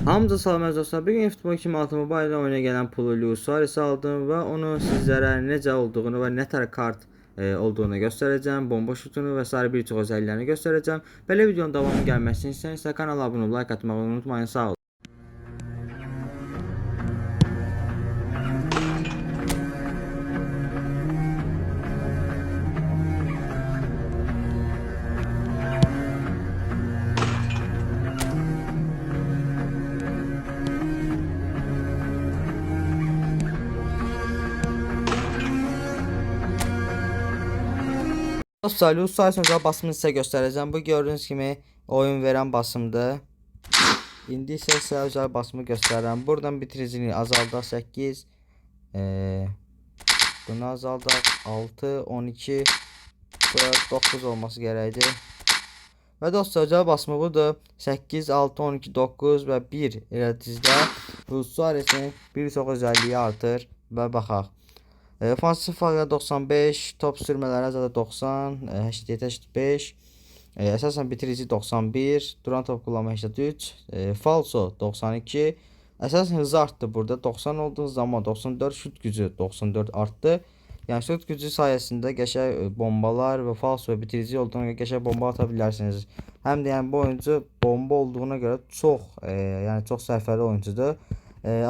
Hamza salam əziz dostlar. Bugün futbol 2006 Mobile oyuna gələn pulu Suarez aldım və onu sizlərə necə olduğunu və nə tər kart olduğunu göstərəcəm. Bomba şutunu və sair bir çox özelliklərini göstərəcəm. Belə videonun davamı gəlməsini istəyirsə kanala abunə olub like atmağı unutmayın. Sağ olun. Dostlar, Suarez özel basımını sizə göstərəcəm. Bu gördüyünüz kimi oyun verən basımdır. İndi isə sizə özel basımı göstərirəm. Buradan bitiricini azaldaq 8. Bunu azaldaq 6, 12, 9 olması gərəkdir. Və dostlar, özel basımı budur. 8, 6, 12, 9 və 1 elə dizdə Suarez'in bir çox özelliği artır və baxaq. Ofansif fəaliyyət 95, top sürmələri azada 90, HDT 85, əsasən bitirici 91, duran top kullanma 83, falso 92, əsasən hızı artdı burada 90 olduğu zaman 94, şut gücü 94 artdı. Yəni şut gücü sayəsində qəşəng bombalar və falso və bitirici olduğuna görə qəşəng bomba ata bilərsiniz. Həm də yəni bu oyuncu bomba olduğuna görə yəni çox sərfəli oyuncudur.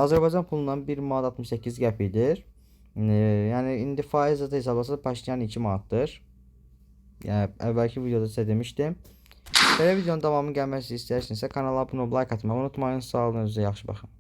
Azərbaycan pulundan 1 manat 68 qəpidir. Yəni indi faizlə də hesablasaq Paşinyan 2 manatdır. Yəni əvvəlki videoda sizə demişdim. Belə videonun davamı gəlməsini istəyirsinizsə kanala abunə olub like atmağı unutmayın. Sağ olun, özünüzə yaxşı baxın.